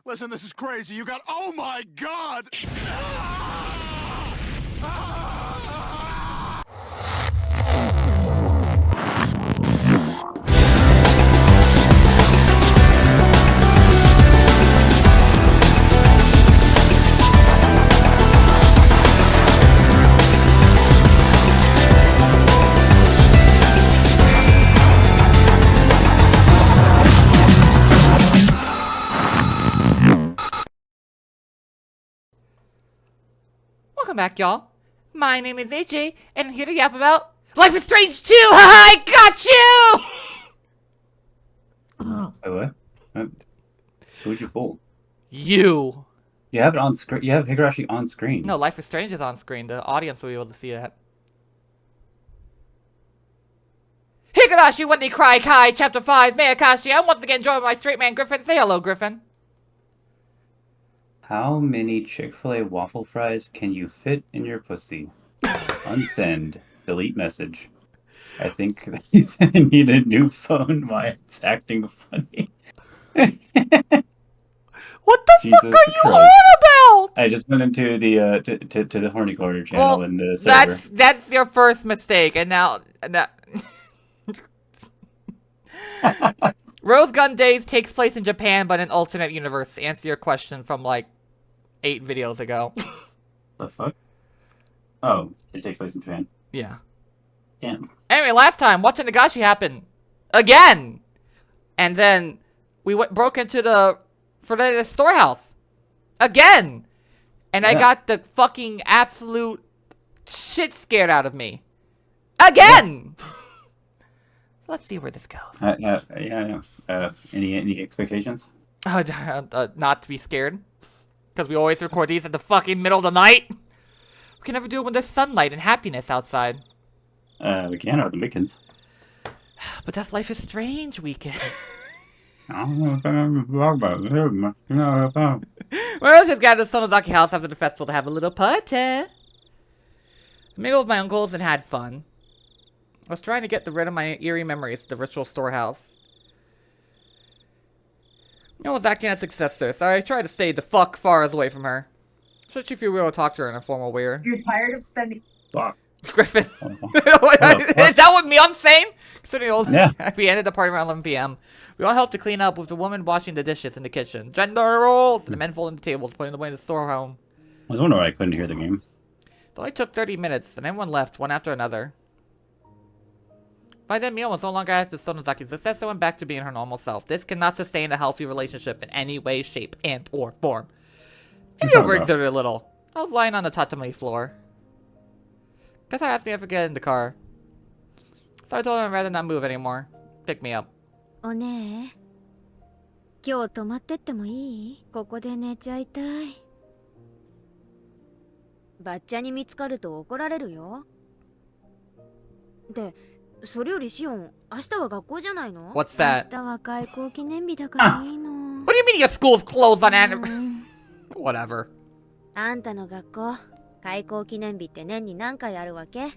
Listen, this is crazy. You got... Oh, my God! Welcome back, y'all. My name is AJ, and I'm here to yap about Life is Strange 2! Haha, I got you! Oh, what? Who'd you fool? You. You have it on screen. You have Higurashi on screen. No, Life is Strange is on screen. The audience will be able to see that. Higurashi when they cry Kai, Chapter 5, MEAKASHI. I'm once again joined by my straight man Griffin. Say hello, Griffin. How many Chick-fil-A waffle fries can you fit in your pussy? Unsend. Delete message. I think I need a new phone. Why it's acting funny. What the Jesus fuck are you Christ. on about? I just went into the to the horny corner channel in the server. That's your first mistake, and now Rose Gun Days takes place in Japan, but in alternate universe. To answer your question from like 8 videos ago. The fuck? Oh, it takes place in Japan. Yeah. Damn. Anyway, last time, What's in Nagashi happened again, and then we broke into the storehouse again, and I got the fucking absolute shit scared out of me again. Yeah. Let's see where this goes. Any expectations? Not to be scared, because we always record these at the fucking middle of the night. We can never do it when there's sunlight and happiness outside. We can on the weekends. But that's Life is Strange weekend. I don't know if I remember about it. Where else just gathered at the Sonozaki house after the festival to have a little party. Mingled with my uncles and had fun. I was trying to get rid of my eerie memories of the ritual storehouse. No one's acting as successor, so I tried to stay the fuck far away from her. Especially if you were able to talk to her in a formal way. You're tired of spending... Fuck. Griffin. Is that what I'm saying? Yeah. We ended the party around 11 p.m. We all helped to clean up with the woman washing the dishes in the kitchen. Gender roles! And the men folding the tables, putting them away in the storeroom. I was wondering why I couldn't hear the game. It only took 30 minutes, and everyone left, one after another. By then, Mio was no longer at the Sonozaki's success, so went back to being her normal self. This cannot sustain a healthy relationship in any way, shape, and or form. Maybe overexerted a little. I was lying on the tatami floor. Guess I asked me if I could get in the car. So I told him I'd rather not move anymore. Pick me up. おねえ、今日泊まってってもいい？ここで寝ちゃいたい。バッチャに見つかると怒られるよ。で、それよりシオン、明日は学校じゃないの？ What's that? 明日は開校記念日だからいいの。 What do you mean your school's closed on anniversary? Whatever. あんたの学校、開校記念日って年に何回あるわけ？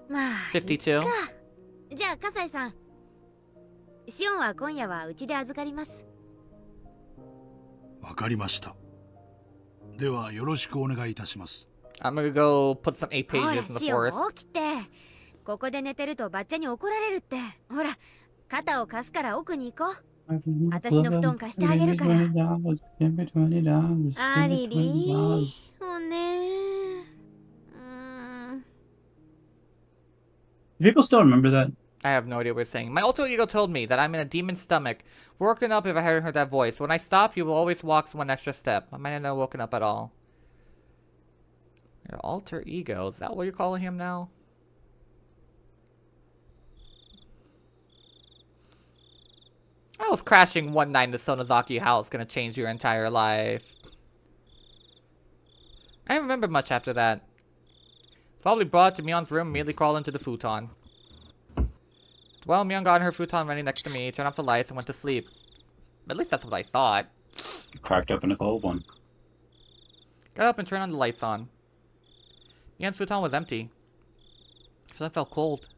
まあ、 52. じゃあ、笠井さん。シオンは今夜はうちで預かります。わかりました。ではよろしくお願いいたします。I'm gonna go put some 8 ほら、 pages in the シオン forest. 起きて。ここで寝てるとバッチャに怒られるって。ほら、肩を貸すから奥に行こう。私の布団貸してあげるから。ありりー。おねDo people still remember that? I have no idea what you're saying. My alter ego told me that I'm in a demon's stomach, woken up if I hadn't heard that voice. But when I stop, you will always walk one extra step. I might have not woken up at all. Your alter ego, is that what you're calling him now? I was crashing one night in the Sonozaki house, gonna change your entire life. I don't remember much after that. Probably brought to Mion's room, immediately crawled into the futon. Well, Mion got in her futon running next to me, turned off the lights, and went to sleep. At least that's what I thought. Cracked open a cold one. Got up and turned on the lights on. Mion's futon was empty. So I felt cold.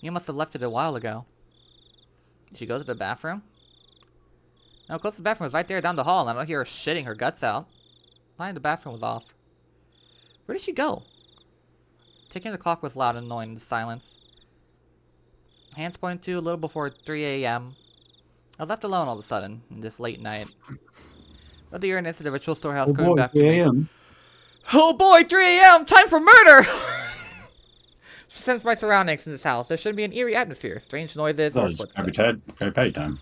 Mion must have left it a while ago. Did she go to the bathroom? No, close to the bathroom was right there down the hall, and I don't hear her shitting her guts out. Light in the bathroom was off. Where did she go? Ticking the clock was loud and annoying in the silence. Hands pointed to a little before 3 a.m. I was left alone all of a sudden, in this late night. Another year and into the ritual storehouse coming back to me. Oh boy, 3 a.m. Time for murder! She sensed my surroundings in this house. There should be an eerie atmosphere. Strange noises or footsteps. Krabby Patty time.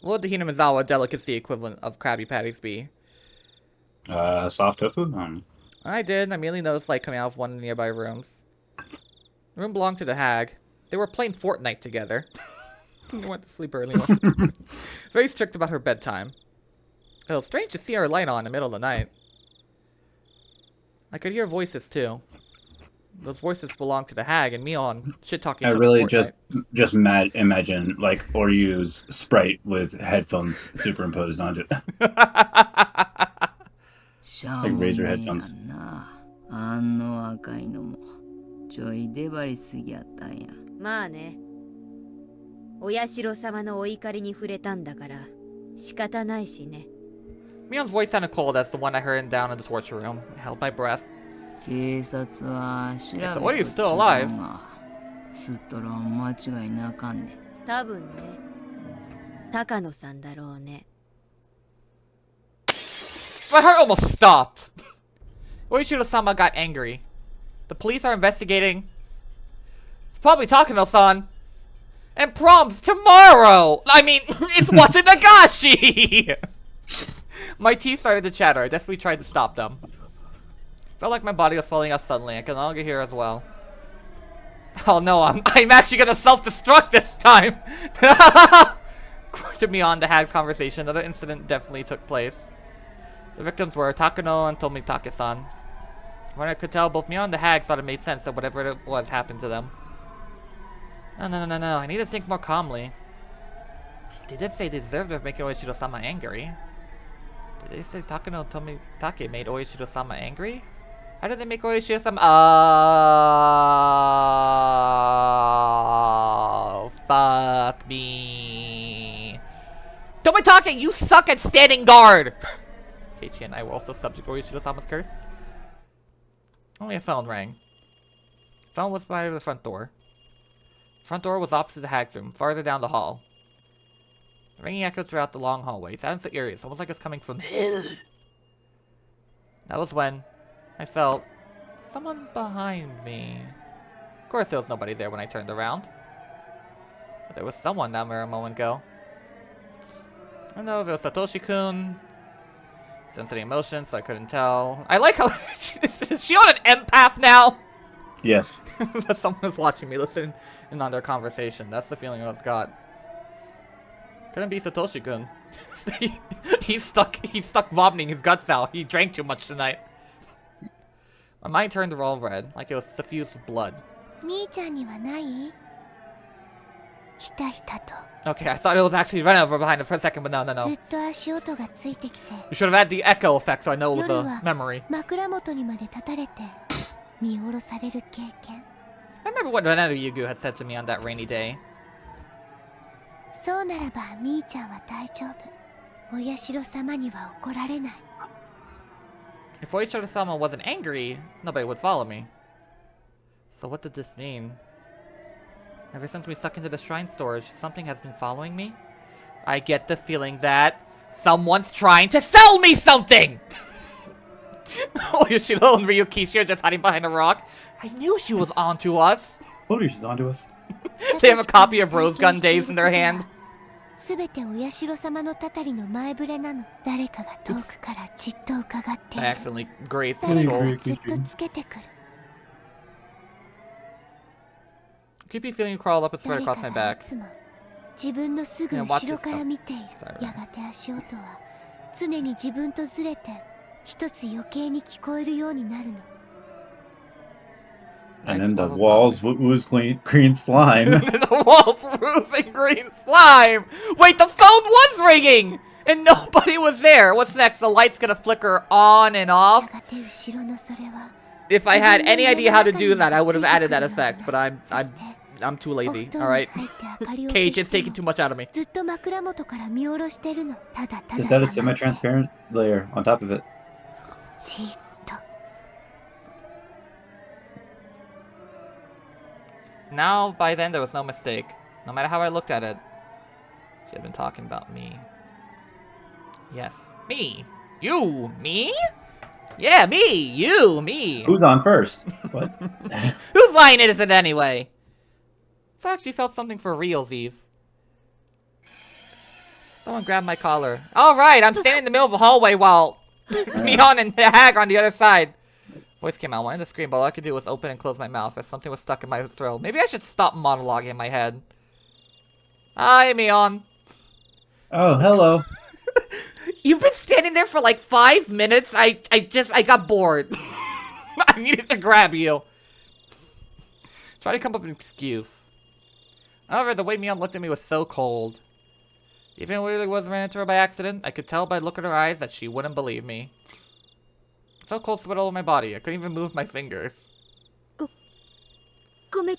What would the Hinamizawa delicacy equivalent of Krabby Patties be? Soft tofu? I did. I immediately noticed light coming out of one of the nearby rooms. The room belonged to the hag. They were playing Fortnite together. They went to sleep early. Very strict about her bedtime. It was strange to see her light on in the middle of the night. I could hear voices too. Those voices belonged to the hag and me on shit talking. I really just imagine like Oryu's sprite with headphones superimposed onto it. Like Razer headphones. あの赤いのもちょい出張りすぎやったんや。まあね。お社様のお怒りに触れたんだから仕方ないしね。Mion's voice sounded cold as the one I heard down in the torture room. I held my breath. 警察は調べて So what are you still alive? すっとらん間違いなかんね。多分ね。高野さんだろうね。My heart almost stopped. Oishiro-sama got angry. The police are investigating. It's probably Takano-san. And prom's tomorrow! I mean, it's Watanagashi! My teeth started to chatter. I desperately tried to stop them. Felt like my body was falling out suddenly. I could no longer hear as well. Oh no, I'm actually gonna self-destruct this time! To beyond the hag conversation, another incident definitely took place. The victims were Takano and Tomitake-san. When I could tell, both me and the hags thought it made sense that whatever it was happened to them. No. I need to think more calmly. They did say they deserved to make Oishiro-sama angry. Did they say Takano and Tomitake made Oishiro-sama angry? How did they make Oishiro-sama? Oh, fuck me. Tomitake, you suck at standing guard! Keiichi and I were also subject to Oishiro-sama's curse. Only a phone rang. The phone was by the front door. The front door was opposite the hag's room, farther down the hall. The ringing echoed throughout the long hallway. It sounded so eerie, it's almost like it's coming from hell. That was when I felt someone behind me. Of course there was nobody there when I turned around. But there was someone down there a moment ago. I don't know if it was Satoshi-kun. Sensitive emotions, so I couldn't tell. I like how is she on an empath now? Yes. That someone was watching me listen in on their conversation. That's the feeling I was got. Couldn't be Satoshi-kun. He's stuck vomiting his guts out. He drank too much tonight. My mind turned all red, like it was suffused with blood. Okay, I thought it was actually run over behind it for a second, but no. You should have had the echo effect so I know it was a memory. I remember what Renata Yugu had said to me on that rainy day. If Oishiro-sama wasn't angry, nobody would follow me. So what did this mean? Ever since we stuck into the shrine storage, something has been following me? I get the feeling that someone's trying to sell me something! Yoshiro and Ryukishi are just hiding behind a rock. I knew she was onto us! Told you she's onto us. They have a copy of Rose Gun Days in their hand. I accidentally grazed control. Creepy feeling crawled up and spread across my back. Yeah, watch this stuff. And then the walls ooze green slime. The walls oozing green slime! Wait, the phone was ringing! And nobody was there! What's next? The light's gonna flicker on and off? If I had any idea how to do that, I would have added that effect, but I'm I'm too お lazy. 布団 All に right. 入って明かりを Cage 消 is して taking も too much out of me. ずっと枕元から見下ろしてるの。ただただ Just add a 黙って semi-transparent layer on top of it. じーっと。 Now, by then, there was no mistake. No matter how I looked at it, she had been talking about me. Yes. Me. You. Me? Yeah, me. You. Me. Who's on first? What? Whose line is it anyway? So I actually felt something for realsies. Someone grabbed my collar. Alright, I'm standing in the middle of the hallway while Shion and the hag are on the other side. Voice came out. I wanted to scream, but all I could do was open and close my mouth as something was stuck in my throat. Maybe I should stop monologuing in my head. Hi, Mion. Oh, hello. You've been standing there for like 5 minutes. I got bored. I needed to grab you. Try to come up with an excuse. However, the way Mion looked at me was so cold. Even if it really was ran into her by accident, I could tell by the look in her eyes that she wouldn't believe me. I felt cold sweat all over my body. I couldn't even move my fingers. ごめん。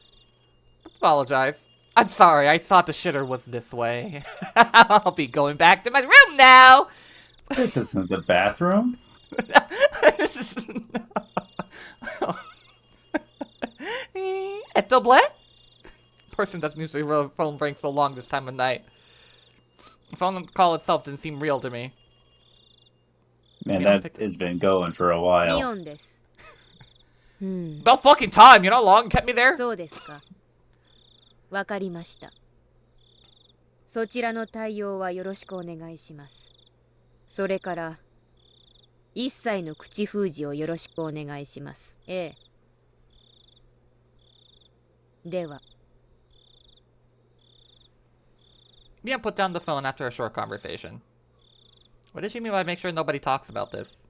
Apologize. I'm sorry, I thought the shitter was this way. I'll be going back to my room now! This isn't the bathroom. Eto ble? Person doesn't usually phone ring so long this time of night. The phone call itself didn't seem real to me. Man, Yeah, I'll that take has been going for a ミ while. オンです。うん。 About fucking time, you know how long it kept me there? そうですか。わかりました。そちらの対応はよろしくお願いします。それから、一切の口封じをよろしくお願いします。ええ。では。 Mia put down the phone after a short conversation. What did she mean by make sure nobody talks about this?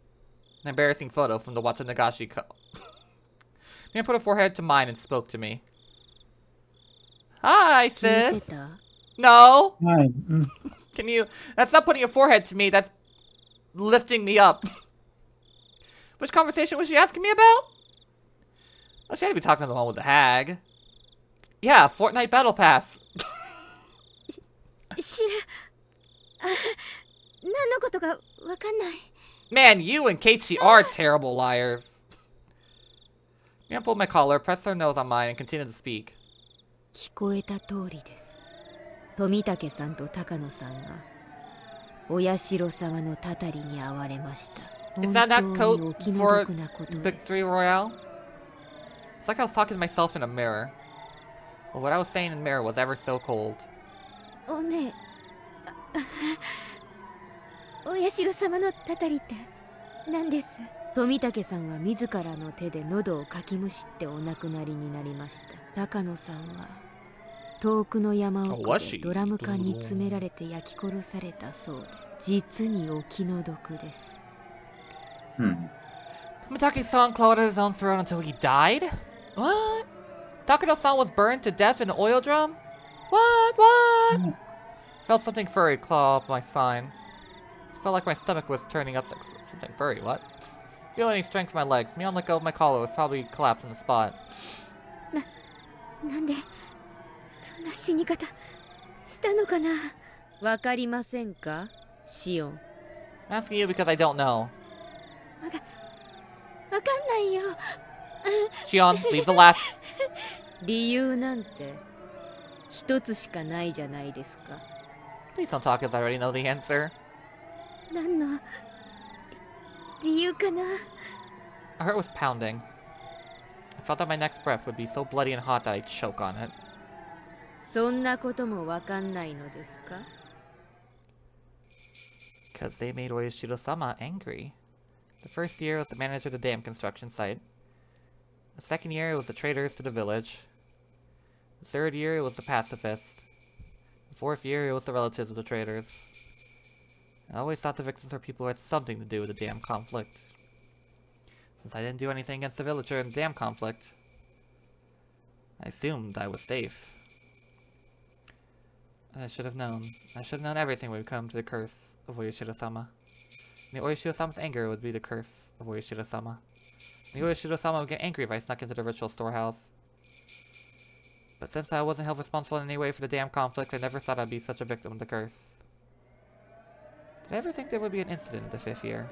An embarrassing photo from the Watanagashi Mia put her forehead to mine and spoke to me. Hi, 聞いて sis. た？ No. Hi. Can you... That's not putting your forehead to me, that's lifting me up. Which conversation was she asking me about? Oh, she had to be talking to the one with the hag. Yeah, Fortnite Battle Pass. 知ら何のことかわかんない。 Man, you and Keiichi are terrible liars. Mia pulled my collar, pressed her nose on mine, and continued to speak. 聞こえた通りです。富武さんと高野さんがお社様のたたりに遭われました。 Is that that 本当 code にお気の for 毒なことです。 Victory Royale? It's like I was talking to myself in a mirror. But what I was saying in the mirror was ever so cold. おねお社様のたたりって何です？富武さんは自らの手で喉をかきむしってお亡くなりになりました。高野さんは遠くの山奥でドラム缶に詰められて焼き殺されたそうで、実にお気の毒です。Tomitake-san clawed at his own throat until he died? What? Takano-san was burned to death in an oil drum? What? Felt something furry claw up my spine. Felt like my stomach was turning upside. Something furry, what? Feel any strength in my legs. Mion let go of my collar, was probably collapsed on the spot. なんでそんな死に方したのかな。わかりませんか、シオン。 I'm asking you because I don't know. わかんないよ。 Shion, leave the laughs. 理由なんて一つしかないじゃないですか。 Please don't talk as I already know the answer. 何の理由かな。 My heart was pounding. I felt that my next breath would be so bloody and hot that I'd choke on it. そんなこともわかんないのですか。 Because they made Oyashiro-sama angry. The first year was the manager of the dam construction site. The second year it was the traitors to the village. The third year it was the pacifists. The fourth year it was the relatives of the traitors. I always thought the victims were people who had something to do with the dam conflict. Since I didn't do anything against the villager in the dam conflict, I assumed I was safe. I should have known. I should have known everything would come to the curse of Oyashiro-sama. The Oyashiro-sama's anger would be the curse of Oyashiro-sama. The Oyashiro-sama would get angry if I snuck into the ritual storehouse. But since I wasn't held responsible in any way for the damn conflict, I never thought I'd be such a victim of the curse. Did I ever think there would be an incident in the 5th year?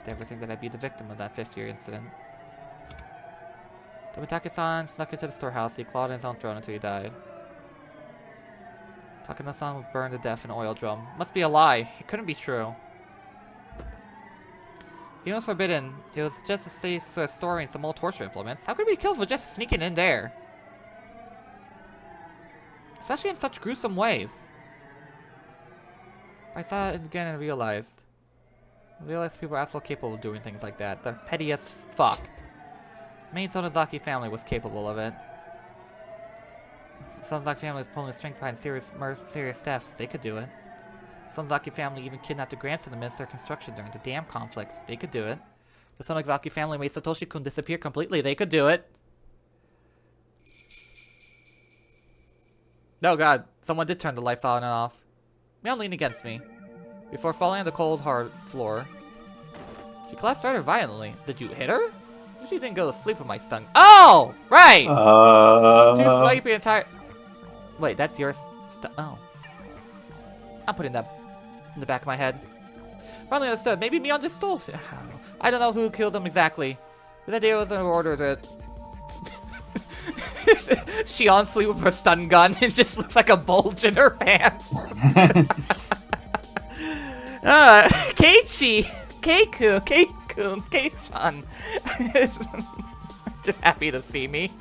Did I ever think that I'd be the victim of that 5th year incident? Tomitake-san snuck into the storehouse. He clawed in his own throat until he died. Takano-san was burned to death in an oil drum. Must be a lie. It couldn't be true. He was forbidden. It was just a safe storing some old torture implements. How could we be killed for just sneaking in there? Especially in such gruesome ways. I saw it again and realized. People are absolutely capable of doing things like that. They're petty as fuck. The main Sonozaki family was capable of it. The Sonozaki family is pulling the strength behind serious thefts. They could do it. The Sonozaki family even kidnapped the grandson of Minister of Construction during the dam conflict. They could do it. The Sonozaki family made Satoshi-kun disappear completely. They could do it. No, God. Someone did turn the lights on and off. Meow leaned against me. Before falling on the cold, hard floor. She collapsed rather violently. Did you hit her? She didn't go to sleep with my stun. Oh! Right! It's too sleepy and tired. Wait, that's your oh. I'm putting that in the back of my head. Finally understood. Maybe Mion just stole it. I don't know who killed them exactly. But that day was an order that... Shion sleep with her stun gun. It just looks like a bulge in her pants. Keiichi! Keikun! Keichan! Just happy to see me.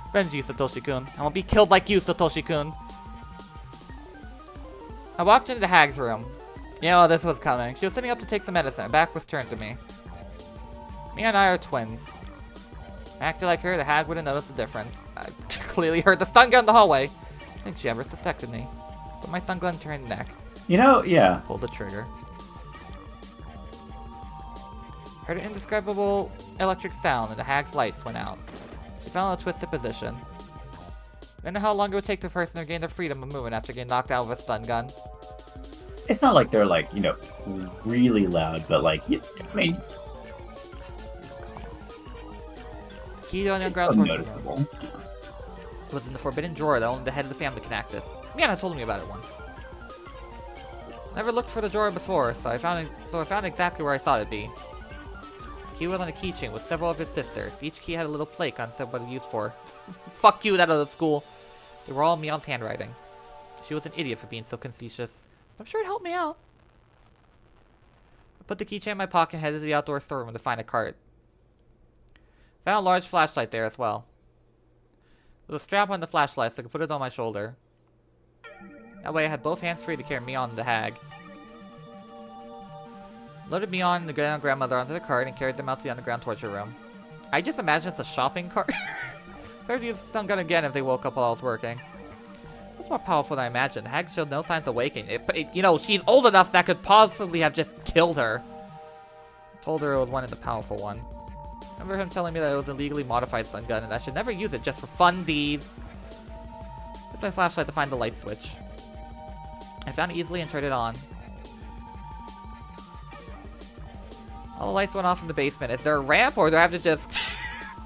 Revenge you, Satoshi-kun. I won't be killed like you, Satoshi-kun. I walked into the hag's room. You know, this was coming. She was sitting up to take some medicine. Her back was turned to me. Me and I are twins. I acted like her, the hag wouldn't notice the difference. I clearly heard the stun gun in the hallway. I think she ever suspected me. But my stun gun turned neck. You know, yeah. Pulled the trigger. Heard an indescribable electric sound and the hag's lights went out. She fell in a twisted position. I don't know how long it would take the person to regain their freedom of movement after getting knocked out with a stun gun. It's not like they're like, you know, really loud, but like, I mean, Key on the it's ground unnoticeable. It was in the forbidden drawer that only the head of the family can access. Miana told me about it once. Never looked for the drawer before, so I found exactly where I thought it'd be. The key was on a keychain with several of its sisters. Each key had a little plaque on what it used for. Fuck you, that other school. They were all Mion's handwriting. She was an idiot for being so conceited. I'm sure it helped me out. I put the keychain in my pocket and headed to the outdoor storeroom to find a cart. Found a large flashlight there as well. There was a strap on the flashlight so I could put it on my shoulder. That way I had both hands free to carry Mion and the hag. Loaded Mion and the grandmother onto the cart and carried them out to the underground torture room. I just imagine it's a shopping cart. Better to use the stun gun again if they woke up while I was working. It was more powerful than I imagined. The hag showed no signs of waking. You know, she's old enough that could possibly have just killed her. I told her it was one of the powerful one. I remember him telling me that it was a legally modified stun gun and I should never use it just for funsies. I took my flashlight to find the light switch. I found it easily and turned it on. All the lights went off in the basement. Is there a ramp or do I have to just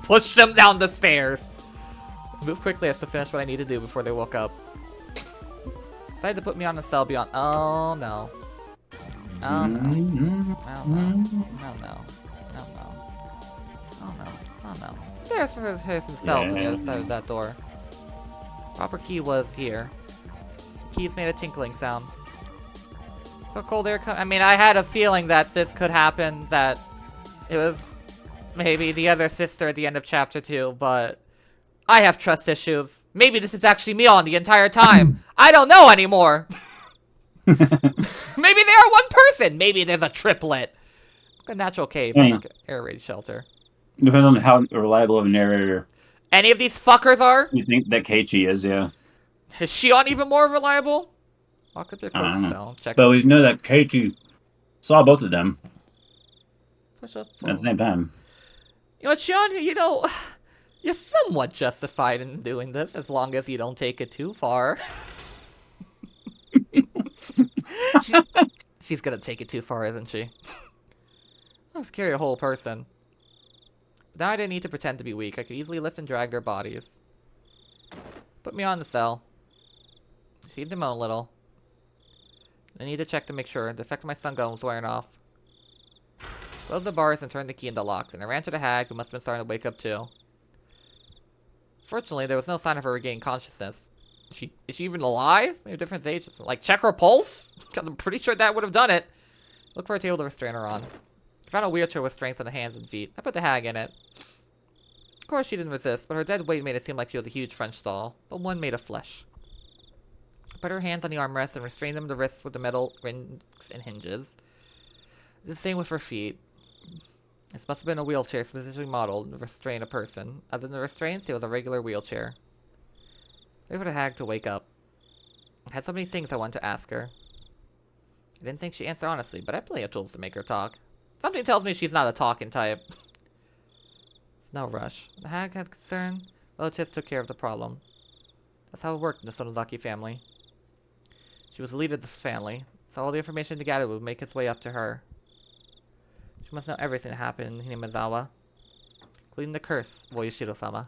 push them down the stairs? Move quickly as to finish what I need to do before they woke up. Decided to put me on a cell beyond. Oh no. Oh no. Oh no. Oh no. Oh no. Oh no. Oh no. There's some cells on the other side of that door. Proper key was here. Keys made a tinkling sound. So cold air I mean, I had a feeling that this could happen, that it was maybe the other sister at the end of chapter 2, but I have trust issues. Maybe this is actually Mion the entire time. I don't know anymore. Maybe they are one person. Maybe there's a triplet. A natural cave, like an air raid shelter. Depends on how reliable of a narrator Any of these fuckers are? you think that Keiichi is, yeah. Is Shion even more reliable? Walk up to the closest cell. Check. But we know that Keiichi saw both of them Push up. at the same time. You know, Shion, you know, you're somewhat justified in doing this as long as you don't take it too far. She's gonna take it too far, isn't she? Let's carry a whole person. But now I didn't need to pretend to be weak. I could easily lift and drag their bodies. Put me on the cell. Feed them a little. I need to check to make sure the effect of my sun gun was wearing off. Close the bars and turn the key in the locks, and I ran to the hag, who must have been starting to wake up too. Fortunately, there was no sign of her regaining consciousness. Is she even alive? Maybe different ages. Like, check her pulse? Because I'm pretty sure that would have done it. Look for a table to restrain her on. I found a wheelchair with strings on the hands and feet. I put the hag in it. Of course, she didn't resist, but her dead weight made it seem like she was a huge French doll, but one made of flesh. I put her hands on the armrests and restrained them to the wrists with the metal rings and hinges. The same with her feet. This must have been a wheelchair specifically modeled to restrain a person. Other than the restraints, it was a regular wheelchair. Wait for the hag to wake up. I had so many things I wanted to ask her. I didn't think she'd answer honestly, but I had plenty of tools to make her talk. Something tells me she's not a talking type. It's no rush. The hag had concern. Relatives took care of the problem. That's how it worked in the Sonozaki family. She was the leader of this family, so all the information to gather would make its way up to her. She must know everything that happened in Hinimazawa, including the curse of Oyashiro-sama.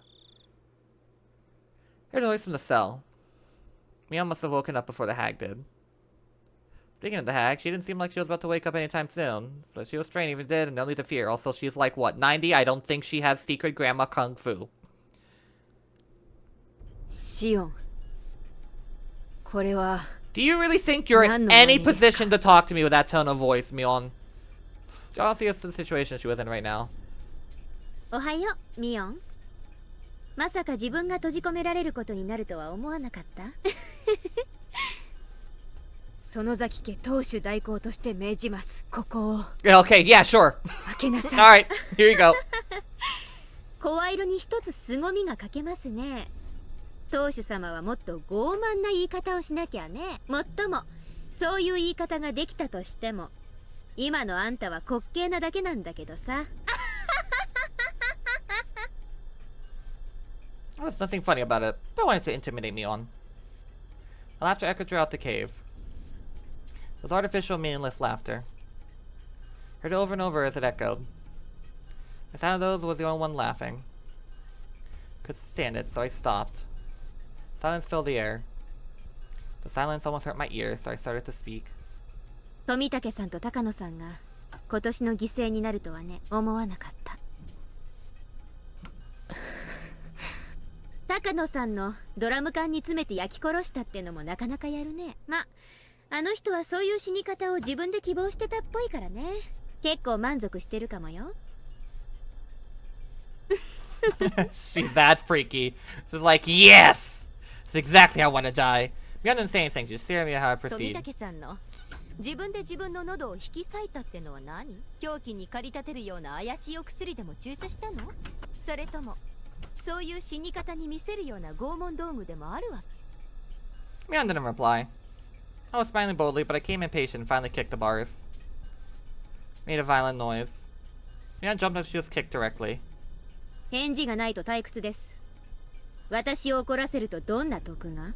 I heard a noise from the cell. Mia must have woken up before the hag did. Speaking of the hag, she didn't seem like she was about to wake up anytime soon, so she was trained even did, and no need to fear. Also, she's like, what, 90? I don't think she has secret grandma kung fu. Shion. これは Do you really think you're in any position to talk to me with that tone of voice, Mion? Honestly, it's the situation she was in right now. おはよう、ミオン。まさか自分が閉じ込められることになるとは思わなかった。園崎家当主代行として命じます。ここを。Okay, yeah, sure. 開けなさい。Alright, here you go. 声色に一つ凄みが欠けますね。当主様はもっと傲慢な言い方をしなきゃね。もっとも、そういう言い方ができたとしても、今のあんたは滑稽なだけなんだけどさ。There's nothing funny about it. I wanted to intimidate Mion. The laughter echoed throughout the cave. It was artificial, meaningless laughter. Heard it over and over as it echoed. The sound of those was the only one laughing. Couldn't stand it, so I stopped. Silence filled the air. The silence almost hurt my ears, so I started to speak. 富武さんと高野さんが今年の犠牲になるとはね、思わなかった。高野さんのドラム缶に詰めて焼き殺したってのもなかなかやるね。ま、あの人はそういう死に方を自分で希望してたっぽいからね。結構満足してるかもよ。She's that freaky. She's like, yes! It's exactly how I want to die. Mion didn't say anything, she just stared at me at how I 富 proceed. 武さんの自分で自分の喉を引き裂いたってのは何？凶器に駆り立てるような怪しいお薬でも注射したの？それともそういう死に方に見せるような拷問道具でもあるわけ？ Mion didn't reply. I was smiling boldly, but I became impatient and finally kicked the bars. Made a violent noise. Mion jumped up, she was kicked directly. 返事がないと退屈です。私を怒らせるとどんな得が？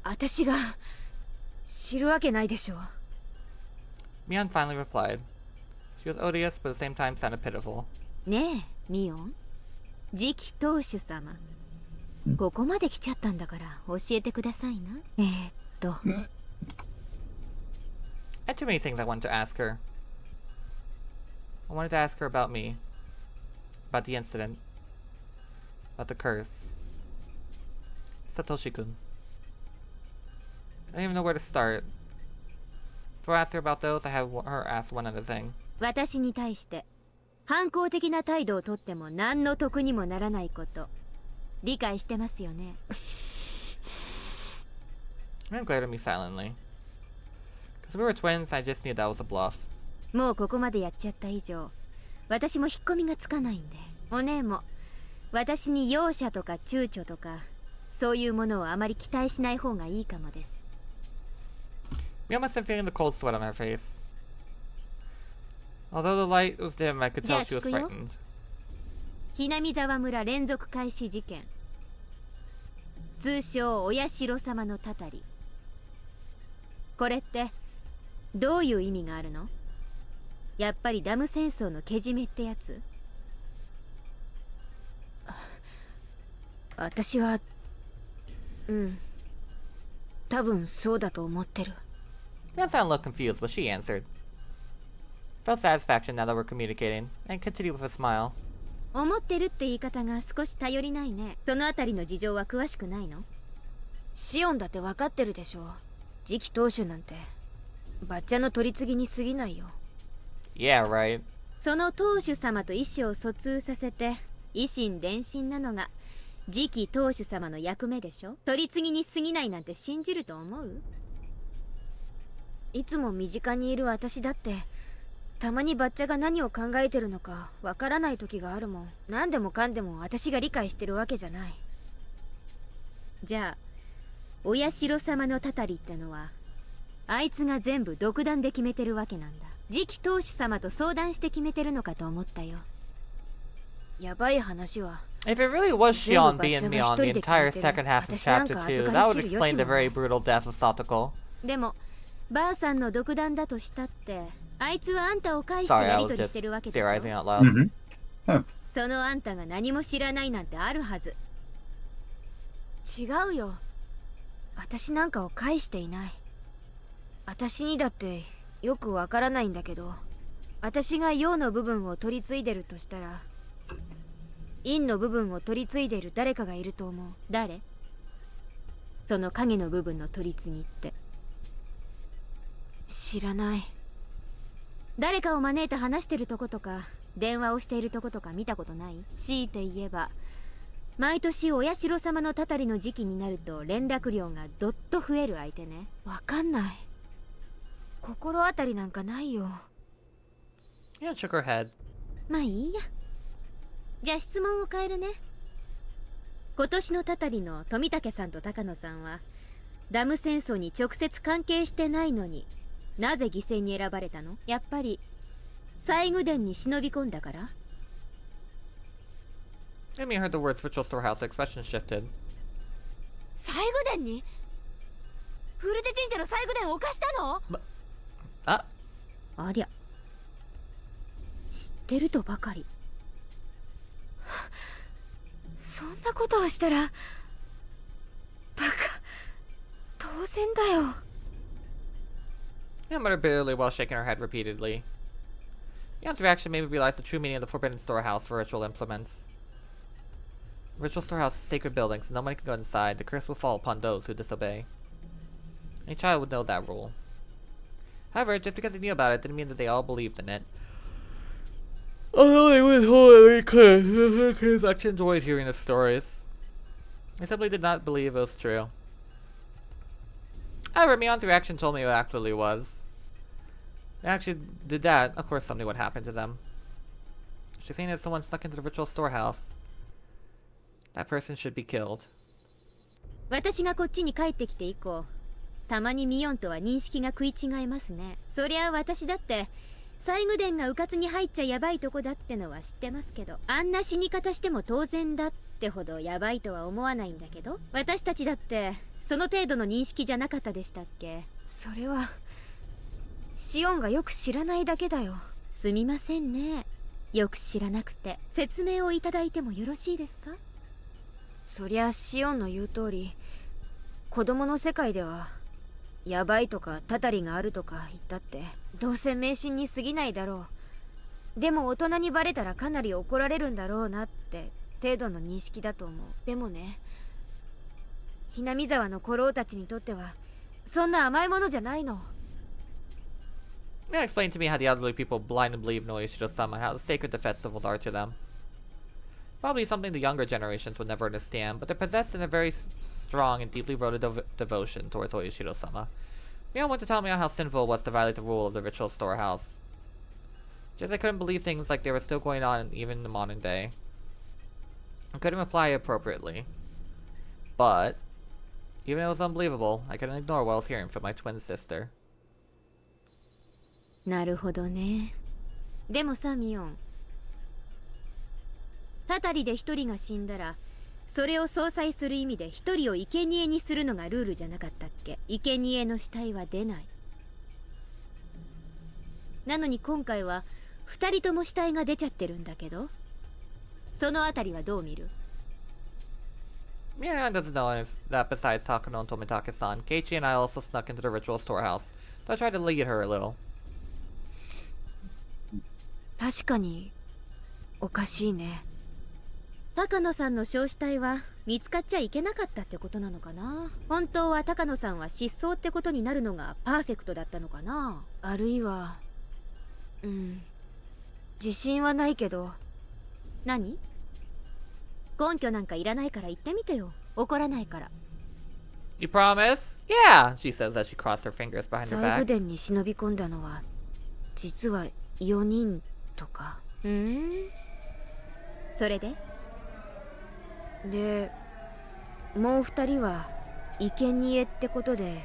私が知るわけないでしょう。Mion finally replied. She was odious, but at the same time sounded pitiful. ねえ、ミオン。次期当主様。ここまで来ちゃったんだから教えてくださいな。I had too many things I wanted to ask her. I wanted to ask her about me. About the incident. About the curse. Satoshi-kun. I don't even know where to start. Before I asked her about those, I had her ask one other thing. 私に対して反抗的な態度をとっても何の得にもならないこと理解してますよね。Mion glared at me silently. Because we were twins, I just knew that was a bluff. もうここまでやっちゃった以上私も引っ込みがつかないんで、お姉も私に容赦とか躊躇とかそういうものをあまり期待しない方がいいかもです。Mion must have been feeling the cold sweat on her face. Although the light was dim, I could tell she was frightened. ひなみ沢村連続開始事件、通称お社様のたたり。これってどういう意味があるの？やっぱりダム戦争のけじめってやつ？私は多分そうだと思ってる。 Mion sounded a little confused, but she answered. Felt satisfaction now that we're communicating, and continued with a smile. 思ってるって言い方が少し頼りないね。そのあたりの事情は詳しくないの？シオンだって分かってるでしょ。次期当主なんてバッチャの取り次ぎに過ぎないよ。 Yeah, right. その当主様と意思を疎通させて以心伝心なのが次期当主様の役目でしょ。取り次ぎに過ぎないなんて信じると思う？いつも身近にいる私だってたまにバッチャが何を考えてるのかわからない時があるもん。何でもかんでも私が理解してるわけじゃない。じゃあお社様のたたりってのはあいつが全部独断で決めてるわけなんだ。次期当主様と相談して決めてるのかと思ったよ。やばい話は If it really was Shion being Mion the entire second half of Chapter 2, that would explain the very brutal death of Satoko. でもばあさんの独断だとしたってあいつはあんたを介して Sorry, や I り was 取り just してるわけでしょ。 theorizing out loud. Mm-hmm. そのあんたが何も知らないなんてあるはず。違うよ。私なんかを介していない。私にだってよくわからないんだけど、私が陽の部分を取り継いでるとしたら陰の部分を取り継いでる誰かがいると思う。誰？その影の部分の取り継ぎって。知らない。誰かを招いて話してるとことか電話をしているとことか見たことない？強いて言えば毎年お社様のたたりの時期になると連絡量がどっと増える相手ね。わかんない。心当たりなんかないよ。 Yeah, shook her head. まあいいや。じゃあ質問を変えるね。今年のたたりの富武さんと高野さんはダム戦争に直接関係してないのになぜ犠牲に選ばれたの？やっぱり西宮殿に忍び込んだから？ Amy heard the words ritual storehouse, her expression shifted. 西宮殿に？フルデ神社の西宮殿を犯したの？あありゃ、知ってるとばかり。そんなことをしたらバカ、当然だよ。 Mia muttered bitterly while shaking her head repeatedly. Mion's reaction made me realize the true meaning of the forbidden storehouse for ritual implements. Ritual storehouse is a sacred building, so no one can go inside. The curse will fall upon those who disobey. Any child would know that rule. However, just because they knew about it didn't mean that they all believed in it. Although they were told they could, kids actually enjoyed hearing the stories. They simply did not believe it was true. However, Mion's reaction told me what it actually was. They actually did that, of course something would happen to them. She's saying that someone snuck into the ritual storehouse. That person should be killed. 私がこっちに帰ってきて以降、たまにミヨンとは認識が食い違いますね。そりゃ私だって西宮殿が迂闊に入っちゃヤバいとこだってのは知ってますけど、あんな死に方しても当然だってほどヤバいとは思わないんだけど、私たちだってその程度の認識じゃなかったでしたっけ？それはシオンがよく知らないだけだよ。すみませんね、よく知らなくて。説明をいただいてもよろしいですか？そりゃシオンの言う通り、子供の世界ではヤバいとかたたりがあるとか言ったってどうせ迷信に過ぎないだろう。でも大人にバレたらかなり怒られるんだろうなって程度の認識だと思う。でもね、ひなみ沢の古老たちにとってはそんな甘いものじゃないの。 Mia explained to me how the elderly people blindly believe no Ishiro-sama and how sacred the festivals are to them. Probably something the younger generations would never understand, but they're possessed in a very strong and deeply rooted devotion towards Oishiro-sama. Mia went to tell me how sinful it was to violate the rule of the ritual storehouse. Just I couldn't believe things like they were still going on even in the modern day. I couldn't reply appropriately. But, even if it was unbelievable, I couldn't ignore what I was hearing from my twin sister. なるほどね。でもさミヨン、たたりで一人が死んだらそれを相殺する意味で一人を生贄にするのがルールじゃなかったっけ？生贄の死体は出ない。なのに今回は二人とも死体が出ちゃってるんだけど、そのあたりはどう見る？ Mion doesn't know that besides Takano and Tomitake-san, Keiichi and I also snuck into the ritual storehouse, so I tried to lead her a little. 確かにおかしいね。高野さんの焼死体は見つかっちゃいけなかったってことなのかな。本当は高野さんは失踪ってことになるのがパーフェクトだったのかな。あるいは自信はないけど。何？根拠なんかいらないから言ってみてよ。怒らないから。 You promise? Yeah, she says as she crossed her fingers behind her 西部 back. 殿に忍び込んだのは実は4人とか。それでもう2人は生贄ってことで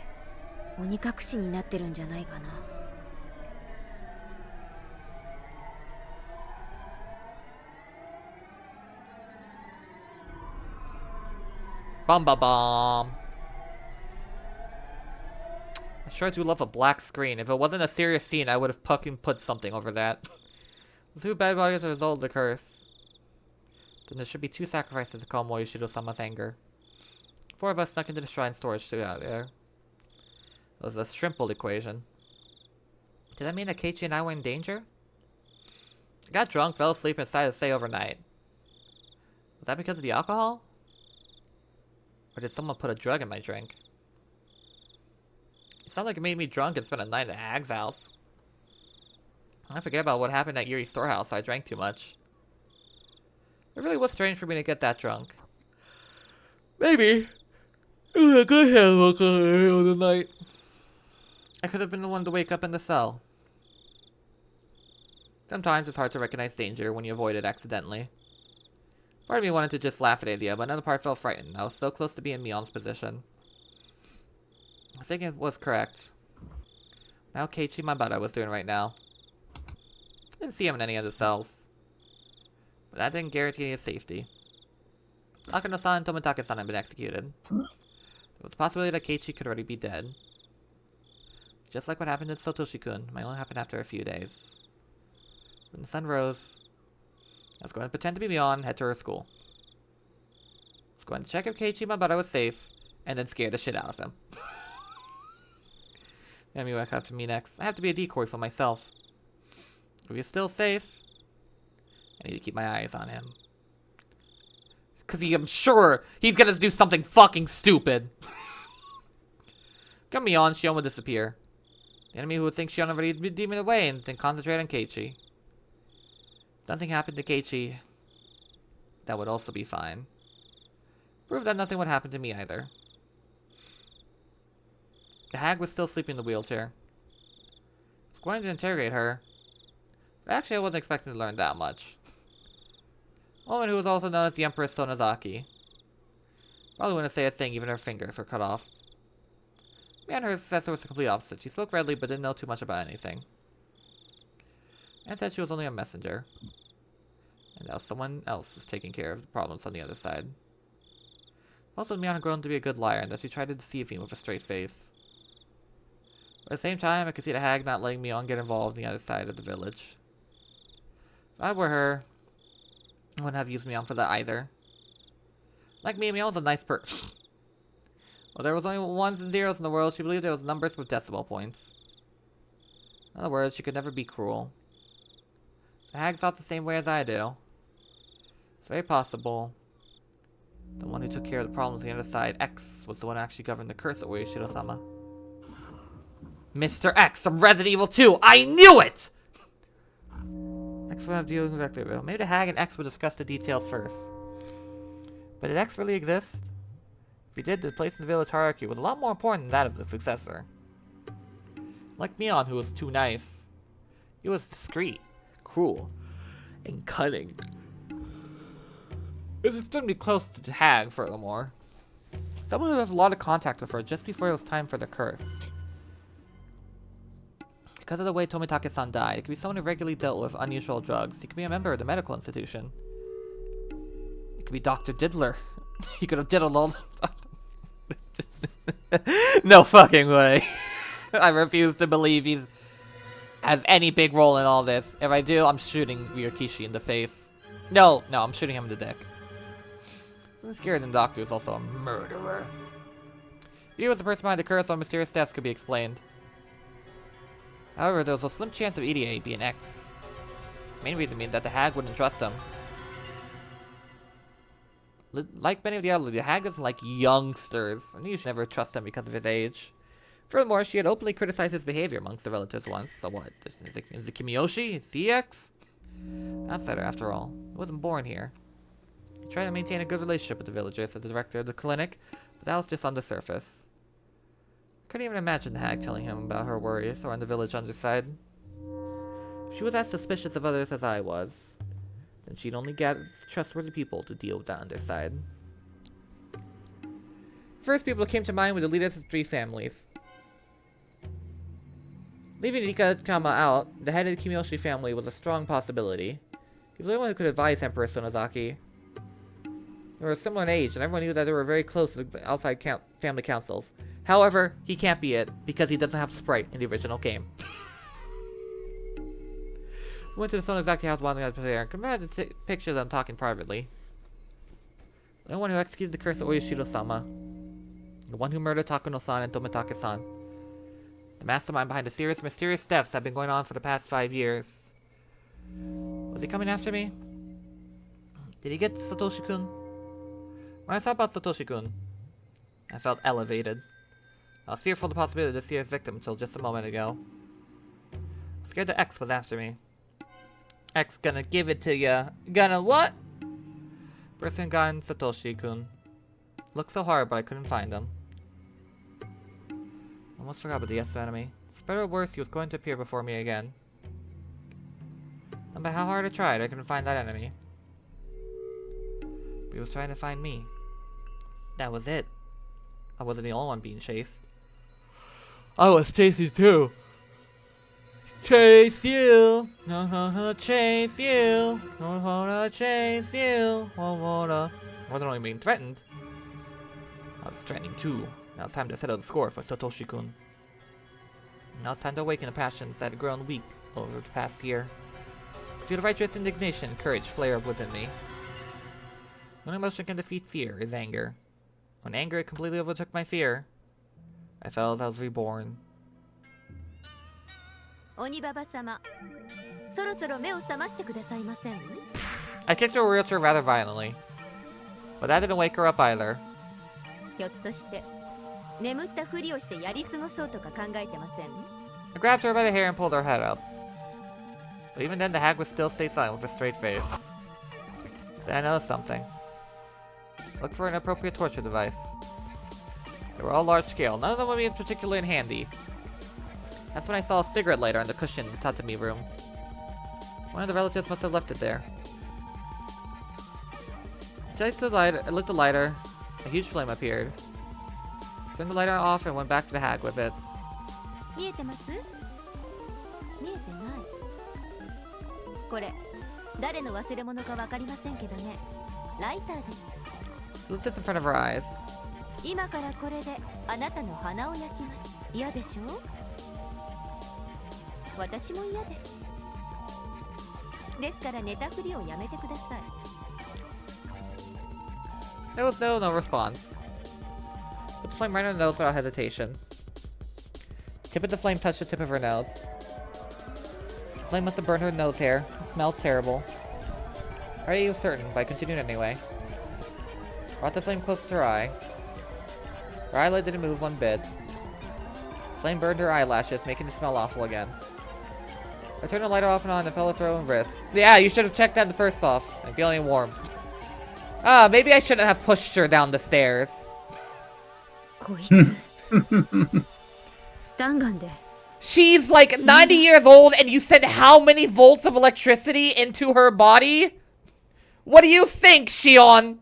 鬼隠しになってるんじゃないかな。Bum ba bum. I sure do love a black screen. If it wasn't a serious scene, I would have fucking put something over that. The two bad bodies are a result of the curse. Then there should be 2 sacrifices to calm Moyoshido-sama's anger. 4 of us snuck into the shrine storage to out there. It was a shrimple equation. Did that mean that Keiichi and I were in danger? I got drunk, fell asleep, and decided to stay overnight. Was that because of the alcohol? Or did someone put a drug in my drink? It sounded like it made me drunk and spent a night at Hag's house. I forget about what happened at Yuri's storehouse, so I drank too much. It really was strange for me to get that drunk. Maybe it was a good handlook on the night. I could have been the one to wake up in the cell. Sometimes it's hard to recognize danger when you avoid it accidentally. Part of me wanted to just laugh at the idea, but another part felt frightened. I was so close to being Mion's position. I was thinking it was correct. Now Keiichi Mabara was doing right now. Didn't see him in any of the cells. But that didn't guarantee his safety. Akano-san and Tomitake-san had been executed. There was a possibility that Keiichi could already be dead. Just like what happened to Satoshi-kun, might only happen after a few days. When the sun rose, I was going to pretend to be Mion and head to her school. I was going to check if Keiichi Mabara was safe, and then scare the shit out of him. Maybe what happened to me next. I have to be a decoy for myself. If he's still safe, I need to keep my eyes on him. Because I'm sure he's gonna do something fucking stupid. Come Mion, Shion will disappear. The enemy who would think Shion already been demon away and then concentrate on Keiichi. If nothing happened to Keiichi, that would also be fine. Prove that nothing would happen to me either. The hag was still sleeping in the wheelchair. I was going to interrogate her. But actually, I wasn't expecting to learn that much. A woman who was also known as the Empress Sonozaki. Probably wouldn't say a thing even her fingers were cut off. Me and her successor was the complete opposite. She spoke readily but didn't know too much about anything. And said she was only a messenger. And now someone else was taking care of the problems on the other side. Also, Mion had grown to be a good liar and that she tried to deceive me with a straight face. But at the same time, I could see the hag not letting Mion get involved on the other side of the village. If I were her, I wouldn't have used Mion for that either. Like me, Mion was a nice person. Well, there was only ones and zeros in the world, she believed there was numbers with decimal points. In other words, she could never be cruel. The hag thought the same way as I do. It's very possible the one who took care of the problems on the other side, X, was the one who actually governed the curse at Ueshiro-sama. Mr. X from Resident Evil 2! I knew it! X will have to deal directly with. Maybe the hag and X will discuss the details first. But did X really exist? If he did, the place in the village hierarchy was a lot more important than that of the successor. Like Mion, who was too nice. He was discreet, cruel, and cunning. This is extremely close to the hag, furthermore. Someone who has a lot of contact with her just before it was time for the curse. Because of the way Tomitake-san died, it could be someone who regularly dealt with unusual drugs. He could be a member of the medical institution. It could be Dr. Diddler. He could have diddled all... No fucking way. I refuse to believe he's has any big role in all this. If I do, I'm shooting Ryukishi in the face. No, I'm shooting him in the dick. I'm scared, and the doctor is also a murderer. He was the person behind the curse, so mysterious deaths could be explained. However, there was a slim chance of EDA being X. The main reason being that the hag wouldn't trust him. Like many of the elderly, the hag is like youngsters, and you should never trust him because of his age. Furthermore, she had openly criticized his behavior amongst the relatives once, so what? Is it Kimiyoshi? Is he X? Outsider, after all. He wasn't born here. He tried to maintain a good relationship with the villagers as the director of the clinic, but that was just on the surface. Couldn't even imagine the hag telling him about her worries or on the village underside. If she was as suspicious of others as I was, then she'd only get trustworthy people to deal with that underside. First people who came to mind were the leaders of 3 families. Leaving Nikachama out, the head of the Kimiyoshi family was a strong possibility. He was the only one who could advise Emperor Sonozaki. They were similar in age, and everyone knew that they were very close to the outside family councils. However, he can't be it, because he doesn't have Sprite in the original game. We went to the Sonozaki house wandering out there, and compared the picture of them talking privately. The one who executed the curse of Oyashiro-sama. The one who murdered Takuno-san and Tomitake-san. The mastermind behind the serious mysterious deaths that have been going on for the past 5 years. Was he coming after me? Did he get Satoshi-kun? When I thought about Satoshi-kun, I felt elevated. I was fearful of the possibility to see his victim until just a moment ago. I was scared that X was after me. X gonna give it to ya. Gonna what? Person got in Satoshi-kun. Looked so hard, but I couldn't find him. Almost forgot about the yes enemy. For better or worse, he was going to appear before me again. No matter how hard I tried, I couldn't find that enemy. But he was trying to find me. That was it. I wasn't the only one being chased. I was chasing too. Chase you. Chase you. Chase you. I wasn't only being threatened. I was threatening too. Now it's time to settle the score for Satoshi-kun. Now it's time to awaken the passions that had grown weak over the past year. I feel the righteous indignation and courage flare up within me. One emotion can defeat fear is anger. When anger completely overtook my fear, I felt I was reborn. I kicked her wheelchair rather violently, but that didn't wake her up either. I grabbed her by the hair and pulled her head up. But even then, the hag would still stay silent with a straight face. Then I noticed something. Look for an appropriate torture device. They were all large scale, none of them would be particularly handy. That's when I saw a cigarette lighter on the cushion in the tatami room. One of the relatives must have left it there. I lit the lighter, a huge flame appeared. Turned the lighter off and went back to the hag with it. Lit this in front of her eyes. There was no response. Put the flame right on her nose without hesitation. The tip of the flame touched the tip of her nose. The flame must have burned her nose hair. It smelled terrible. Already was certain, but I continued anyway. Brought the flame close to her eye. Her eyelid didn't move one bit. Flame burned her eyelashes, making it smell awful again. I turned the lighter off and on and felt her throat and wrist. Yeah, you should have checked that the first off. I'm feeling warm. Ah, maybe I shouldn't have pushed her down the stairs. She's like 90 years old and you sent how many volts of electricity into her body? What do you think, Shion?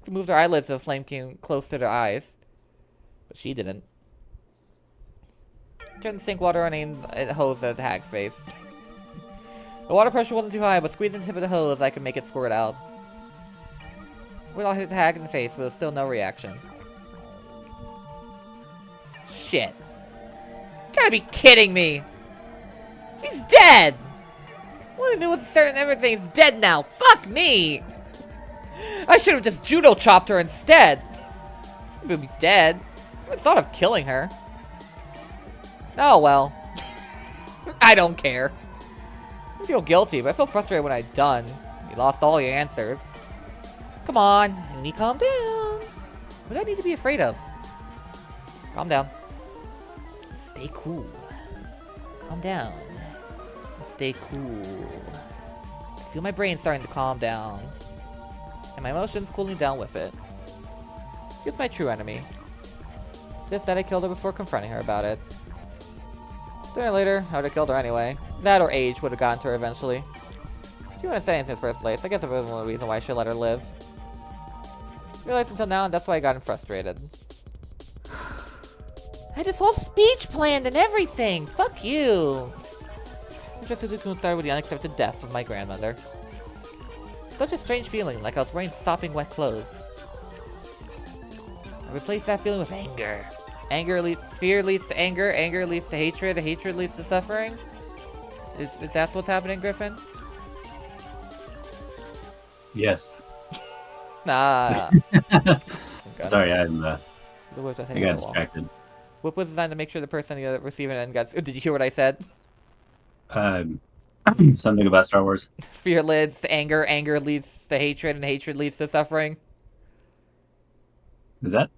She moved her eyelids so the flame came close to her eyes. But she didn't. Turned the sink water on a hose at the hag's face. The water pressure wasn't too high, but squeezing the tip of the hose, I could make it squirt out. We all hit the hag in the face, but there was still no reaction. Shit. You gotta be kidding me! She's dead! What I knew was certain everything's dead now. Fuck me! I should have just judo chopped her instead. We'd be dead. I thought of killing her. Oh well. I don't care. I feel guilty, but I feel frustrated when I'm done. You lost all your answers. Come on, Uni, calm down. What do I need to be afraid of? Calm down. Stay cool. Calm down. Stay cool. I feel my brain starting to calm down. And my emotions cooling down with it. She's my true enemy. It's just that I killed her before confronting her about it. Sooner or later, I would have killed her anyway. That or age would have gotten to her eventually. She wouldn't say anything in the first place. I guess it was one reason why I should let her live. Realized until now, and that's why I got frustrated. I had this whole speech planned and everything! Fuck you! Suzuki started with the unexpected death of my grandmother. Such a strange feeling, like I was wearing sopping wet clothes. I replaced that feeling with anger. Fear leads to anger, anger leads to hatred leads to suffering? Is that what's happening, Griffin? Yes. Nah. Sorry, I The whip got distracted. Whip was designed to make sure the person on the receiving end got... Did you hear what I said? Something about Star Wars. Fear leads to anger, anger leads to hatred, and hatred leads to suffering. Is that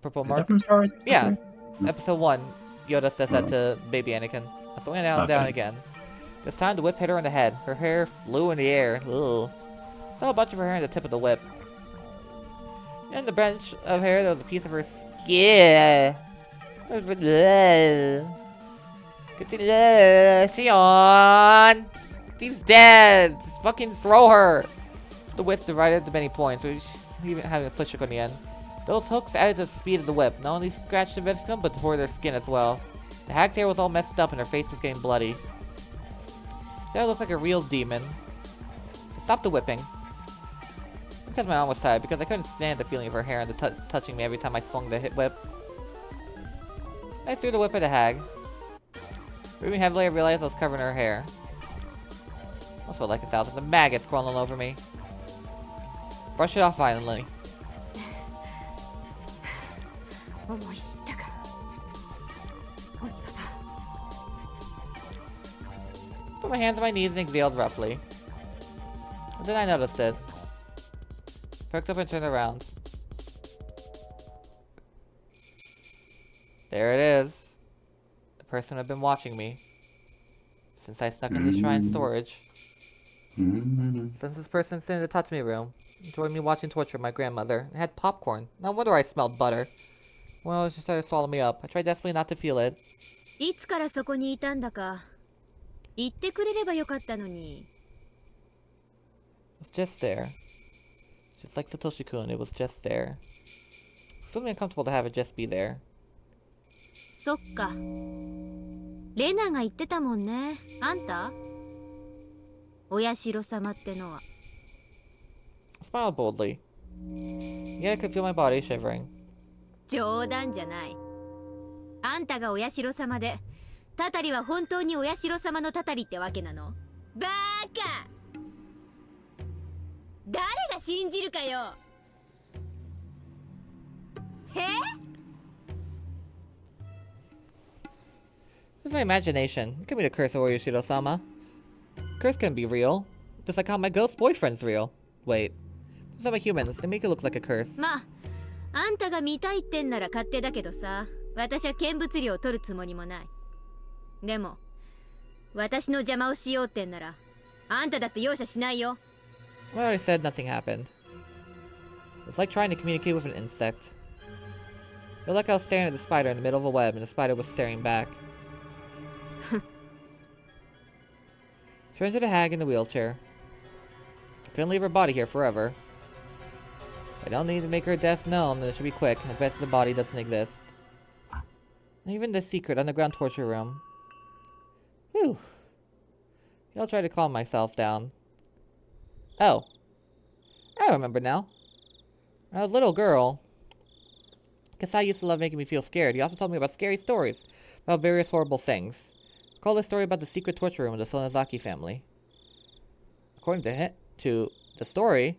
Purple from Star Wars? Yeah. Okay. Episode 1, Yoda says that to baby Anakin. I swung it down again. This time the whip hit her in the head. Her hair flew in the air. Ugh. Saw a bunch of her hair on the tip of the whip. In the branch of hair, there was a piece of her skin. Shion! She's dead! Just fucking throw her! The whip's divided into many points, so even having a foot shook on the end. Those hooks added to the speed of the whip. Not only scratched the victim, but tore their skin as well. The hag's hair was all messed up and her face was getting bloody. That looked like a real demon. Stop the whipping. Because my arm was tired, because I couldn't stand the feeling of her hair and the touching me every time I swung the hit whip. I threw the whip at the hag. Breathing heavily, I realized I was covering her hair. Also like it sounds, there's a maggot crawling all over me. Brush it off violently. Put my hands on my knees and exhaled roughly. And then I noticed it. Perked up and turned around. There it is. The person who had been watching me. Since I snuck in the shrine storage. Since this person stayed in the touch me room. Enjoyed me watching torture my grandmother. I had popcorn. No wonder I smelled butter. Well, she started to swallow me up. I tried desperately not to feel it. いつからそこにいたんだか言ってくれればよかったのに It was just there. Just like Satoshi-kun, it was just there. It's really uncomfortable to have it just be there. そっかレナが言ってたもんねあんたお社様ってのは I smiled boldly. Yet I could feel my body shivering. 冗談じゃないあんたがお社様でタタリは本当にお社様のタタリってわけなのバーカ誰が信じるかよえ This is my imagination. It could be the curse of Oyashiro-sama. Curse can be real. Just like how my ghost boyfriend's real. Wait. Some are humans. They make it look like a curse. まああんたが見たいってんなら勝手だけどさ私は見物料を取るつもりもないでも私の邪魔をしようってんならあんただって容赦しないよ When I said, nothing happened. It's like trying to communicate with an insect. It felt like I was staring at the spider in the middle of a web and the spider was staring back. Turned to the hag in the wheelchair. I couldn't leave her body here forever. I don't need to make her death known, and it should be quick. I bet the body doesn't exist. Even the secret underground torture room. Whew. I'll try to calm myself down. Oh. I remember now. When I was a little girl, Kasai used to love making me feel scared. He also told me about scary stories about various horrible things. Recall this story about the secret torture room of the Sonozaki family. According to the story,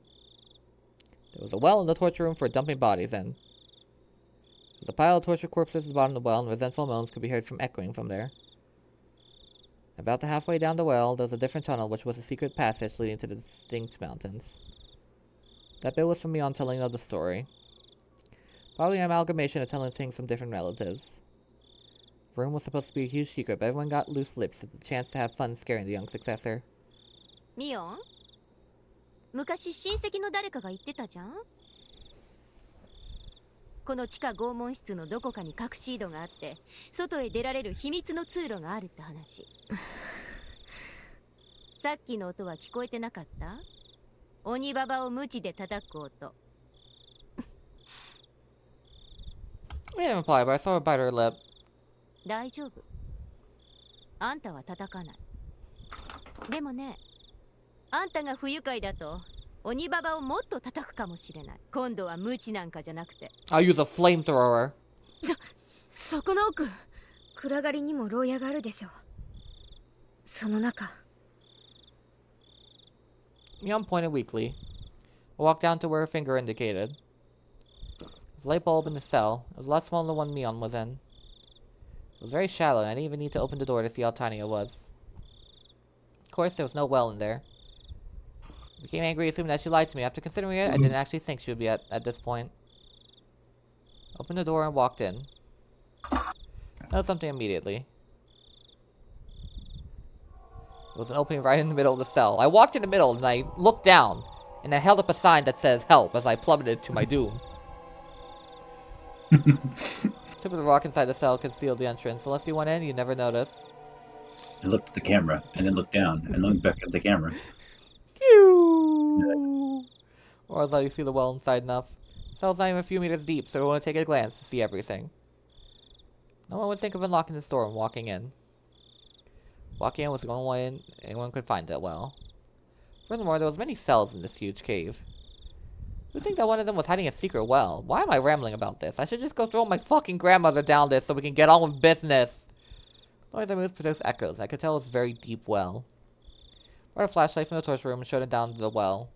There was a well in the torture room for dumping bodies in. There was a pile of tortured corpses at the bottom of the well, and resentful moans could be heard from echoing from there. About halfway down the well, there was a different tunnel, which was a secret passage leading to the distinct mountains. That bit was from Shion telling of the story. Probably an amalgamation of telling things from different relatives. The room was supposed to be a huge secret, but everyone got loose lips at the chance to have fun scaring the young successor. ミオン、昔親戚の誰かが言ってたじゃん。この地下拷問室のどこかに隠し井戸があって、外へ出られる秘密の通路があるって話。さっきの音は聞こえてなかった？鬼ババを鞭で叩く音。I didn't reply, but I saw her bite her lip. 大丈夫。あんたは叩かない。でもね、あんたが不愉快だと鬼ババをもっと叩くかもしれない。今度は鞭なんかじゃなくて。I'll use a flamethrower. そこの奥、暗がりにも牢屋があるでしょう。その中。Shion pointed weakly. I walked down to where her finger indicated. There was a light bulb in the cell. It was a lot smaller than the one Shion was in. It was very shallow, and I didn't even need to open the door to see how tiny it was. Of course, there was no well in there. I became angry, assuming that she lied to me. After considering it, I didn't actually think she would be at this point. Opened the door and walked in. Noticed something immediately. There was an opening right in the middle of the cell. I walked in the middle and I looked down, and I held up a sign that says help as I plummeted to my doom. Tip of the rock inside the cell concealed the entrance. Unless you went in, you'd never notice. I looked at the camera, and then looked down, and looked back at the camera. Or as you see the well inside enough. The cell's not even a few meters deep, so I want to take a glance to see everything. No one would think of unlocking this door and walking in. Walking in was the only way anyone could find that well. Furthermore, there was many cells in this huge cave. You'd think that one of them was hiding a secret well. Why am I rambling about this? I should just go throw my fucking grandmother down this so we can get on with business. The noise I moved produced echoes. I could tell it was a very deep well. I brought a flashlight from the torture room and showed it down to the well.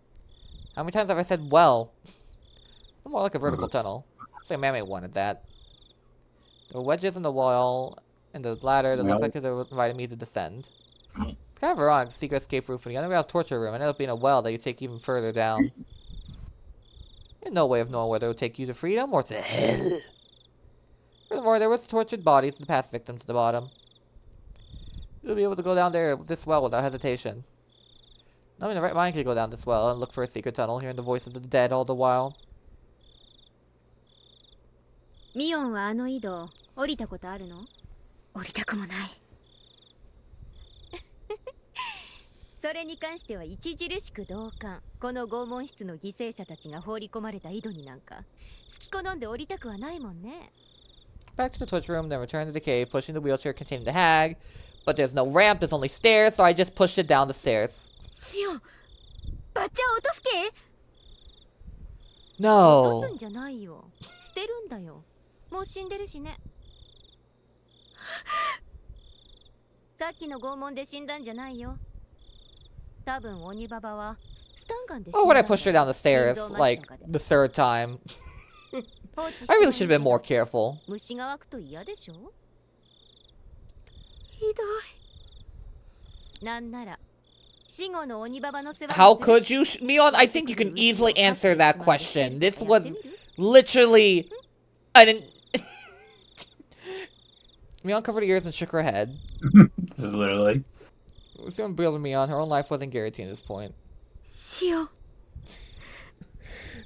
How many times have I said well? More like a vertical tunnel. Looks like man-made wanted that. There were wedges in the wall and the ladder that looked like they were inviting me to descend. It's kind of ironic, the secret escape room from the underground torture room ended up being a well that you take even further down. You had no way of knowing whether it would take you to freedom or to hell. Furthermore, there was tortured bodies and past victims at the bottom. You would be able to go down there this well without hesitation. No one in the right mind could go down this well and look for a secret tunnel, hearing the voices of the dead all the while. ミオンはあの井戸降りたことあるの？降りたくもない。それに関しては著しく同感。この拷問室の犠牲者たちが放り込まれた井戸になんか好き好んで降りたくはないもんね。Back to the torture room, then returned to the cave, pushing the wheelchair containing the hag. But there's no ramp, there's only stairs, so I just pushed it down the stairs. シオン、バッチャを落とすけ？落 No. とすんじゃないよ。捨てるんだよ。もう死んでるしね。さっきの拷問で死んだんじゃないよ。多分鬼ババはスタンガンで死ん Oh, だ when ん I だよ。 pushed her down the stairs, 心臓麻痺 like とかで the third time. 放置して I もい really い should have け been ど more careful. 虫が湧くと嫌でしょ。ひどい。なんなら死後の鬼ババの世話 How could you, Shion? I think you can easily answer that question. This was literally an. Shion covered her ears and shook her head. This is literally. Shion revealed to Shion her own life wasn't guaranteed at this point. シオン。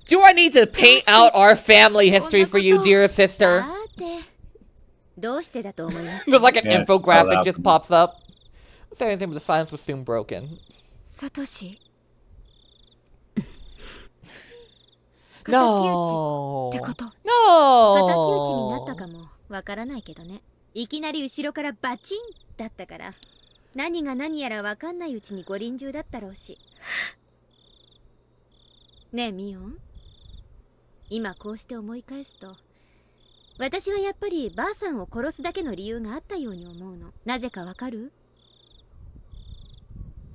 Do I need to paint out our family history for you, dear sister? さてどうしてだと思います？ There's like an Yeah, infographic I'll just laugh. pops up. I'll say anything, but the silence was soon broken. サトシ。 No. ってこと。 No. 敵討ちになったかもわからないけどね。いきなり後ろからバチンだったから、何が何やらわかんないうちにご臨終だったろうし。ねえミオン、今こうして思い返すと、私はやっぱりばあさんを殺すだけの理由があったように思うの。なぜかわかる？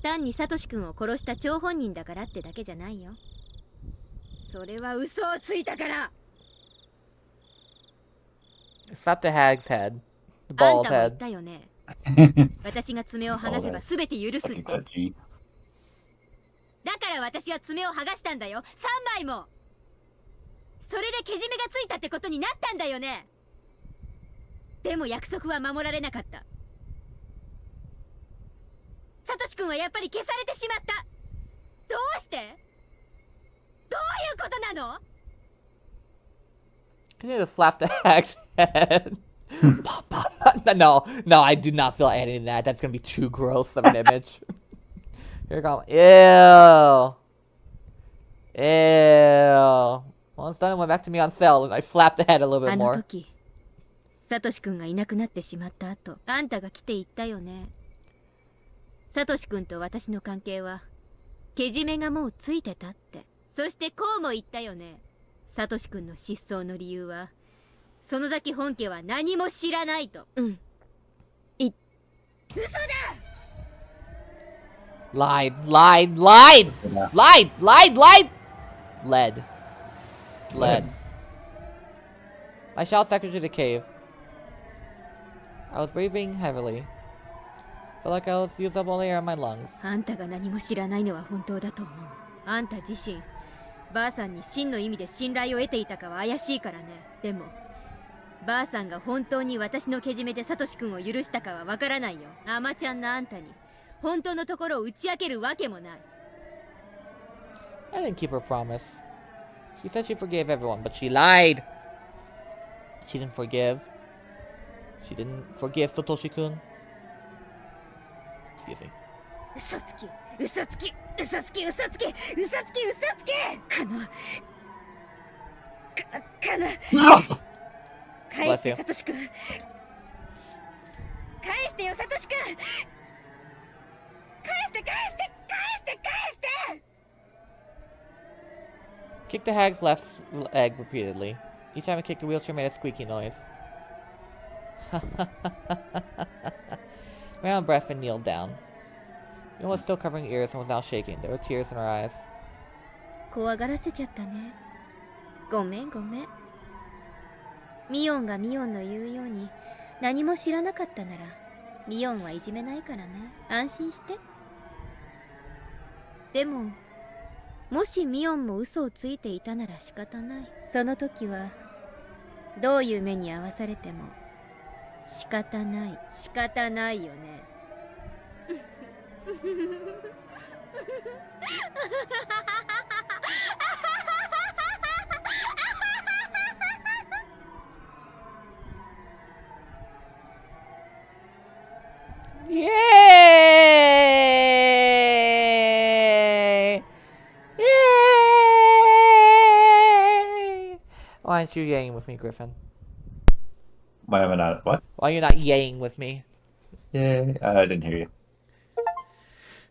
単にサトシ君を殺した張本人だからってだけじゃないよ。それは嘘をついたから。 Slap the hag's head. The あん bald たも言っ head. たよね。私が爪を剥がせば全て許すっ Fucking て。 touchy. だから私は爪を剥がしたんだよ。3枚も。それでけじめがついたってことになったんだよね。でも約束は守られなかった。サトシ君はやっぱり消されてしまった。どうして？どういうことなの？ Can you just slap the hag's head? No, no, I do not feel editing that. That's gonna be too gross of an image. Here we go. Ew. Ew. Well, it's done. It went back to me on sale, and I slapped the head a little あ bit の more. 時、サトシ君がいなくなってしまった後、あんたが来て言ったよね。サトシ君と私の関係はけじめがもうついてたって。そしてこうも言ったよね。サトシ君の失踪の理由は園崎本家は何も知らないと。うん。嘘だ。 Lied, lied, lied! Lied, lied, lied! Lead. Lead. I shot secretary to the cave. I was breathing heavily. Felt like I was used up all the air in my lungs. あんたが何も知らないのは本当だと思う。あんた自身、ばあさんに真の意味で信頼を得ていたかは怪しいからね。でも、ばあさんが本当に私のけじめでサトシ君を許したかはわからないよ。アマちゃんなあんたに、本当のところを打ち明けるわけもない。I didn't keep her promise. She said she forgave everyone, but she lied. She didn't forgive. She didn't forgive Satoshi-kun. Excuse me. 嘘つき、嘘つき、嘘つき、嘘つき、嘘つき、嘘つき。かな。返して、サトシ君。返してよ、サトシ君。返して、返して、返して、返して。 Kicked the hag's left leg repeatedly. Each time I kicked, the wheelchair made a squeaky noise. Ran out of breath and kneeled down. Mia was still covering ears and was now shaking. There were tears in her eyes. 怖がらせちゃったね。ごめんごめん。ミオンがミオンの言うように何も知らなかったならミオンはいじめないからね。安心して。でももしミオンも嘘をついていたなら仕方ない。その時はどういう目に遭わされても仕方ない。仕方ないよね。Yay! Yay! Why aren't you yaying with me, Griffin? Why am I not? What? Why are you not yaying with me? Yeah, I didn't hear you.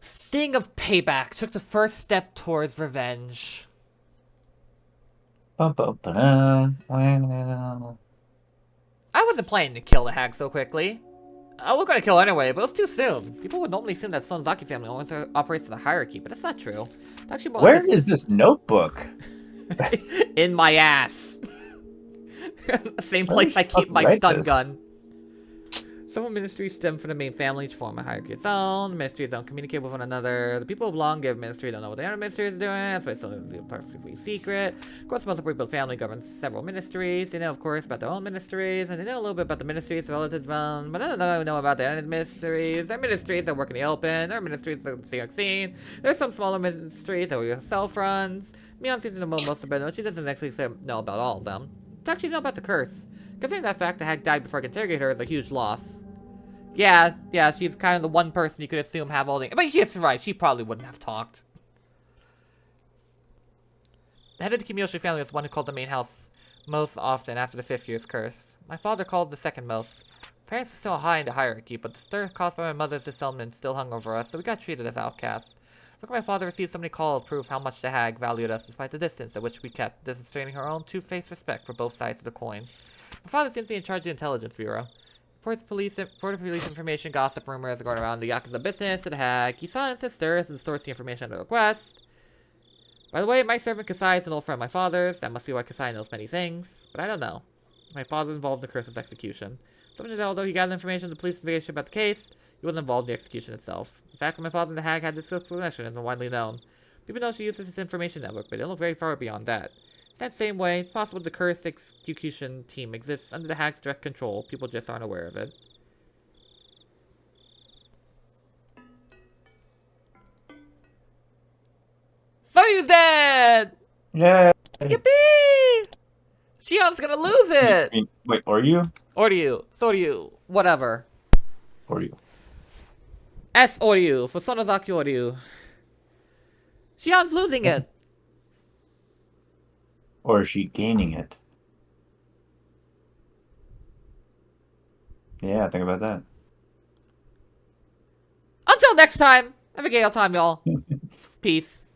Sting of payback took the first step towards revenge. Well, I wasn't planning to kill the hag so quickly. I was gonna kill her anyway, but it was too soon. People would normally assume that Sonozaki family always operates as a hierarchy, but that's not true. It's actually more where like is this notebook? in my ass. Same place I keep my stun gun. Several ministries stem from the main families to form a hierarchy of its own. The ministries don't communicate with one another. The people who belong to a ministry don't know what the other ministry is doing. That's why it's still perfectly secret. Of course, most of the rebuilt family governs several ministries. They know, of course, about their own ministries, and they know a little bit about the ministries of relatives of own, but none of them know about their own ministries. There are ministries that work in the open. There are ministries that see unseen. There's some smaller ministries that are self-runs. Mion seems to know most of it, but she doesn't actually know about all of them. To actually know about the curse. Considering that fact, the hag died before I could interrogate her is a huge loss. Yeah, she's kind of the one person you could assume have all the... But she's right, she probably wouldn't have talked. The head of the Kimiyoshi family was the one who called the main house most often after the 5th year's curse. My father called the second most. Parents were still high in the hierarchy, but the stir caused by my mother's dissettlement still hung over us, so we got treated as outcasts. Look, my father received so many calls to prove how much the hag valued us despite the distance at which we kept, demonstrating her own two-faced respect for both sides of the coin. My father seems to be in charge of the intelligence bureau. Reports police information, gossip, rumors going around the Yakuza business to the hag. He silences, stirs, and stores the information under request. By the way, my servant Kasai is an old friend of my father's. That must be why Kasai knows many things. But I don't know. My father was involved in the curse's execution. Although he gathered information from the police investigation about the case, he wasn't involved in the execution itself. The fact that my father and the hag had this connection isn't widely known. People know she uses this information network, but it didn't look very far beyond that. In that same way, it's possible the cursed execution team exists under the hag's direct control. People just aren't aware of it. Soyu's dead! Yeah. Yippee! Shion's gonna lose it! Wait, are you? Oryu, Soryu, whatever. Or you? S Oryu for Sonozaki Oryu. Shion's losing it. Or is she gaining it? Yeah, think about that. Until next time, have a gay old time, y'all. Peace.